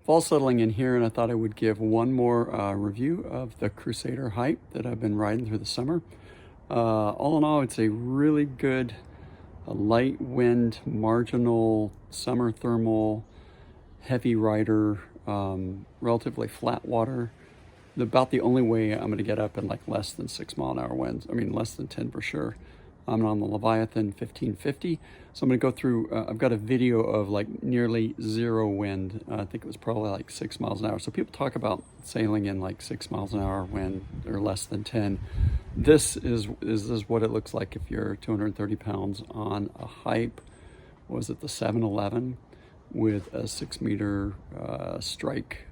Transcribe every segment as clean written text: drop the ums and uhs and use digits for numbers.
Fall settling in here, and I thought I would give one more review of the Cruzader Hipe that I've been riding through the summer. All in all, it's a really good light wind, marginal, summer thermal, heavy rider, relatively flat water. About the only way I'm going to get up in like less than 6 mile an hour winds. I mean, less than 10 for sure. I'm on the Leviathan 1550. So I'm going to go through, I've got a video of like nearly zero wind. I think it was probably like 6 miles an hour. So people talk about sailing in like 6 miles an hour wind or less than 10. This is what it looks like if you're 230 pounds on a Hipe. Was it the 711 with a 6 meter strike?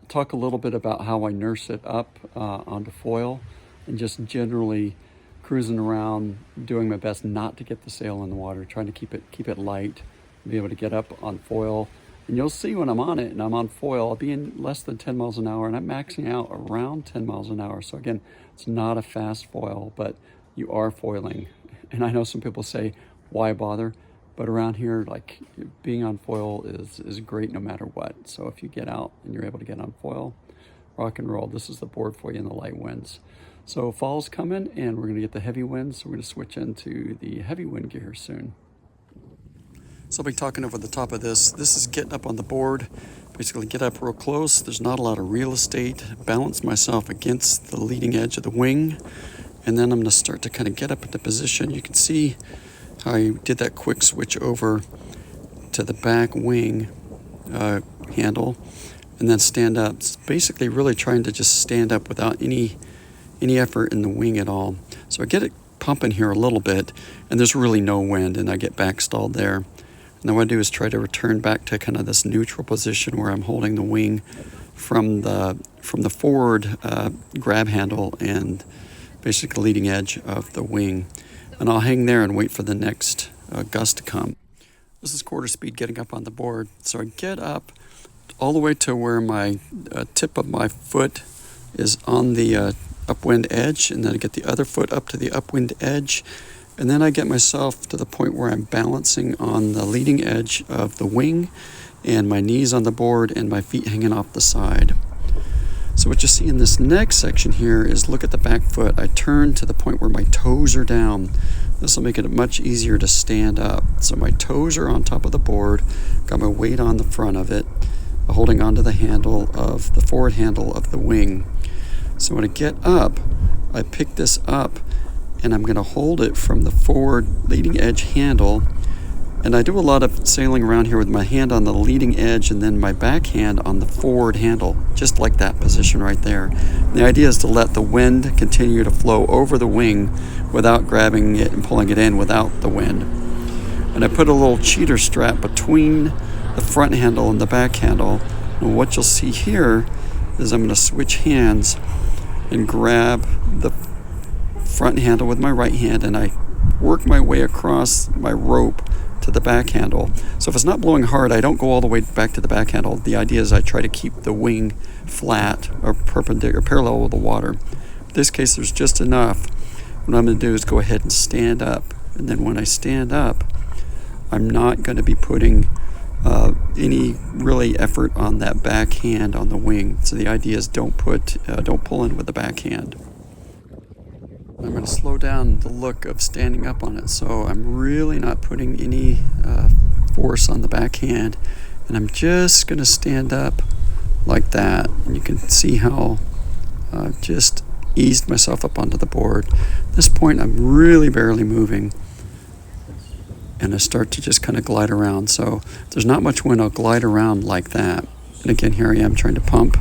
Talk a little bit about how I nurse it up onto foil and just generally cruising around, doing my best not to get the sail in the water, trying to keep it light, be able to get up on foil. And you'll see when I'm on it and I'm on foil, I'll be in less than 10 miles an hour, and I'm maxing out around 10 miles an hour. So again, it's not a fast foil, but you are foiling. And I know some people say, why bother? But around here, like, being on foil is great no matter what. So if you get out and you're able to get on foil, rock and roll. This is the board for you in the light winds. So fall's coming and we're gonna get the heavy winds. So we're gonna switch into the heavy wind gear soon. So I'll be talking over the top of this. This is getting up on the board. Basically get up real close. There's not a lot of real estate. Balance myself against the leading edge of the wing. And then I'm gonna start to kind of get up into position. You can see how I did that quick switch over to the back wing handle and then stand up. It's basically really trying to just stand up without any effort in the wing at all. So I get it pumping here a little bit, and there's really no wind, and I get back stalled there. And then what I do is try to return back to kind of this neutral position where I'm holding the wing from the forward grab handle and basically leading edge of the wing. And I'll hang there and wait for the next gust to come. This is quarter speed getting up on the board. So I get up all the way to where my tip of my foot is on the upwind edge, and then I get the other foot up to the upwind edge, and then I get myself to the point where I'm balancing on the leading edge of the wing and my knees on the board and my feet hanging off the side. So what you see in this next section here is look at the back foot. I turn to the point where my toes are down. This will make it much easier to stand up. So my toes are on top of the board, got my weight on the front of it, holding onto the handle of the forward handle of the wing. So when I get up, I pick this up and I'm going to hold it from the forward leading edge handle. And I do a lot of sailing around here with my hand on the leading edge and then my back hand on the forward handle, just like that position right there. And the idea is to let the wind continue to flow over the wing without grabbing it and pulling it in without the wind. And I put a little cheater strap between the front handle and the back handle. And what you'll see here is I'm going to switch hands and grab the front handle with my right hand, and I work my way across my rope to the back handle. So if it's not blowing hard, I don't go all the way back to the back handle. The idea is I try to keep the wing flat or perpendicular, parallel with the water. In this case, there's just enough. What I'm going to do is go ahead and stand up, and then when I stand up, I'm not going to be putting any really effort on that back hand on the wing. So the idea is don't pull in with the back hand. I'm going to slow down the look of standing up on it. So I'm really not putting any force on the back hand, and I'm just going to stand up like that. And you can see how I've just eased myself up onto the board. At this point, I'm really barely moving, and I start to just kind of glide around. So if there's not much wind, I'll glide around like that. And again, here I am trying to pump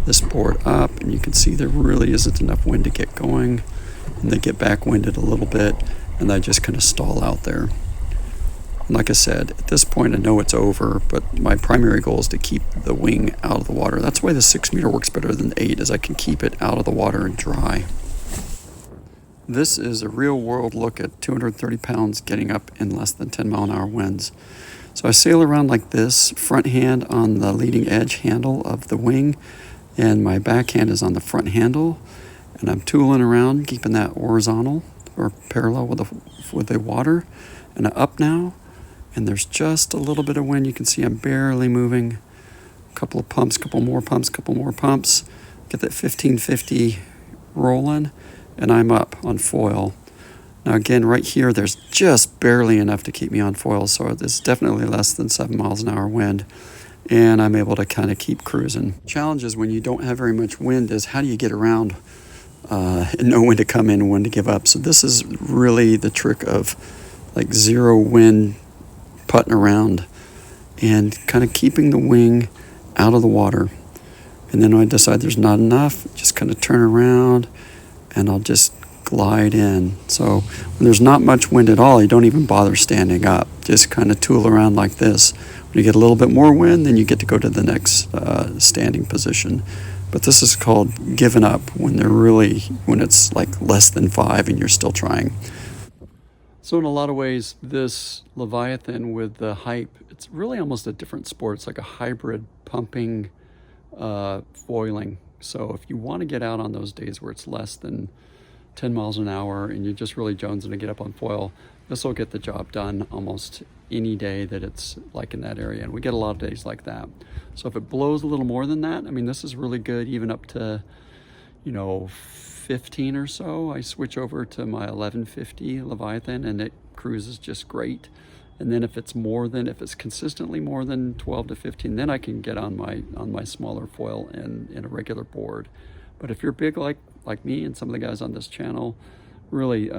this board up, and you can see there really isn't enough wind to get going. And they get back-winded a little bit, and I just kind of stall out there. And like I said, at this point I know it's over, but my primary goal is to keep the wing out of the water. That's why the 6 meter works better than the 8, is I can keep it out of the water and dry. This is a real-world look at 230 pounds getting up in less than 10 mile an hour winds. So I sail around like this, front hand on the leading edge handle of the wing, and my back hand is on the front handle, and I'm tooling around, keeping that horizontal or parallel with the water. And I'm up now, and there's just a little bit of wind. You can see I'm barely moving, couple of pumps, couple more pumps, couple more pumps, get that 1550 rolling, and I'm up on foil. Now again, right here, there's just barely enough to keep me on foil, so it's definitely less than 7 miles an hour wind, and I'm able to kind of keep cruising. Challenge is when you don't have very much wind is how do you get around and know when to come in and when to give up. So this is really the trick of like zero wind, putting around and kind of keeping the wing out of the water. And then when I decide there's not enough, just kind of turn around and I'll just glide in. So when there's not much wind at all, you don't even bother standing up. Just kind of tool around like this. When you get a little bit more wind, then you get to go to the next standing position. But this is called giving up when it's like less than 5 and you're still trying. So in a lot of ways, this Leviathan with the Hipe, it's really almost a different sport. It's like a hybrid pumping, foiling. So if you want to get out on those days where it's less than 10 miles an hour and you're just really jonesing to get up on foil, this will get the job done almost any day that it's like in that area. And we get a lot of days like that. So if it blows a little more than that, I mean, this is really good, even up to, 15 or so. I switch over to my 1150 Leviathan and it cruises just great. And then if it's consistently more than 12 to 15, then I can get on my smaller foil and in a regular board. But if you're big like me and some of the guys on this channel, really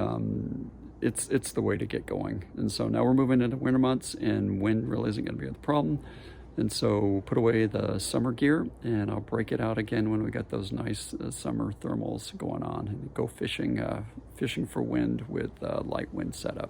it's the way to get going. And so now we're moving into winter months and wind really isn't going to be the problem. And so put away the summer gear and I'll break it out again when we got those nice summer thermals going on and go fishing for wind with light wind setup.